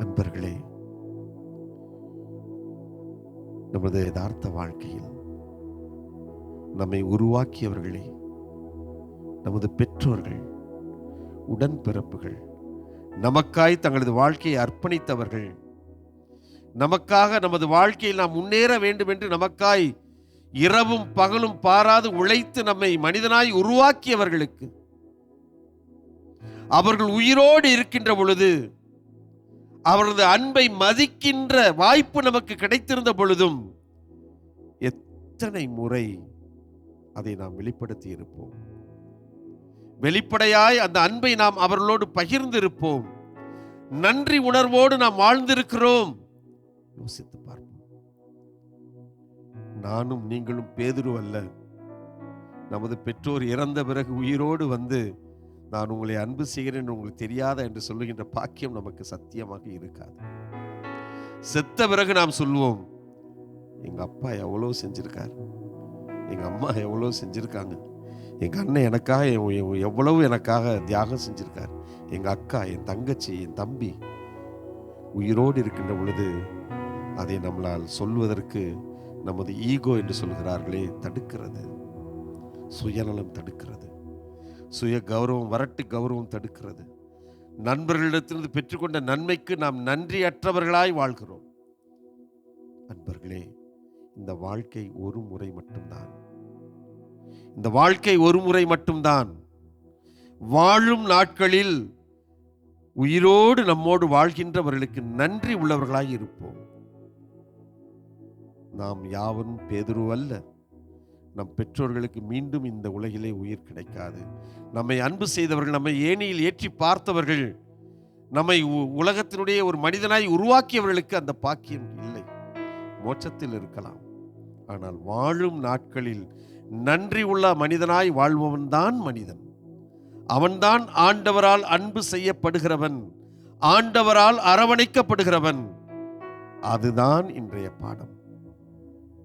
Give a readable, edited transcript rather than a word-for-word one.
நண்பர்களே, நமது யதார்த்த வாழ்க்கையில் நம்மை உருவாக்கியவர்களே நமது பெற்றோர்கள், உடன்பிறப்புகள், நமக்காய் தங்களது வாழ்க்கையை அர்ப்பணித்தவர்கள், நமக்காக நமது வாழ்க்கையில் நாம் முன்னேற வேண்டும் என்று நமக்காய் இரவும் பகலும் பாராது உழைத்து நம்மை மனிதனாய் உருவாக்கியவர்களுக்கு அவர்கள் உயிரோடு இருக்கின்ற பொழுது, அவரது அன்பை மதிக்கின்ற வாய்ப்பு நமக்கு கிடைத்திருந்த பொழுதும் எத்தனை முறை அதை நாம் வெளிப்படுத்தி இருப்போம். வெளிப்படையாய் அந்த அன்பை நாம் அவர்களோடு பகிர்ந்திருப்போம். நன்றி உணர்வோடு நாம் வாழ்ந்திருக்கிறோம். யோசித்து பார்ப்போம். நானும் நீங்களும் பேதுரு அல்ல. நமது பெற்றோர் இறந்த பிறகு உயிரோடு வந்து நான் உங்களை அன்பு செய்கிறேன் உங்களுக்கு தெரியாதா என்று சொல்லுகின்ற பாக்கியம் நமக்கு சத்தியமாக இருக்காது. செத்த பிறகு நாம் சொல்லுவோம், எங்க அப்பா எவ்வளவு செஞ்சிருக்காரு, எங்க அம்மா எவ்வளவு செஞ்சிருக்காங்க, எங்க அண்ணன் எனக்காக எவ்வளவு எனக்காக தியாகம் செஞ்சிருக்காரு, எங்க அக்கா, என் தங்கச்சி, என் தம்பி. உயிரோடு இருக்கின்ற பொழுது அதை நம்மளால் சொல்வதற்கு நமது ஈகோ என்று சொல்கிறார்களே தடுக்கிறது. சுயநலம் தடுக்கிறது. சுய கௌரவம், வரட்டு கௌரவம் தடுக்கிறது. நண்பர்களிடத்திலிருந்து பெற்றுக்கொண்ட நன்மைக்கு நாம் நன்றியற்றவர்களாய் வாழ்கிறோம். நண்பர்களே, இந்த வாழ்க்கை ஒரு முறை மட்டும்தான். இந்த வாழ்க்கை ஒரு முறை மட்டும்தான். வாழும் நாட்களில் உயிரோடு நம்மோடு வாழ்கின்றவர்களுக்கு நன்றி உள்ளவர்களாய் இருப்போம். நாம் யாவரும் பேதுரு அல்ல. நம் பெற்றோர்களுக்கு மீண்டும் இந்த உலகிலே உயிர் கிடைக்காது. நம்மை அன்பு செய்தவர்கள், நம்மை ஏணியில் ஏற்றி பார்த்தவர்கள், நம்மை உலகத்தினுடைய ஒரு மனிதனாய் உருவாக்கியவர்களுக்கு அந்த பாக்கியம் இல்லை. மோட்சத்தில் இருக்கலாம். ஆனால் வாழும் நாட்களில் நன்றி உள்ள மனிதனாய் வாழ்பவன்தான் மனிதன். அவன்தான் ஆண்டவரால் அன்பு செய்யப்படுகிறவன், ஆண்டவரால் அரவணைக்கப்படுகிறவன். அதுதான் இன்றைய பாடம்.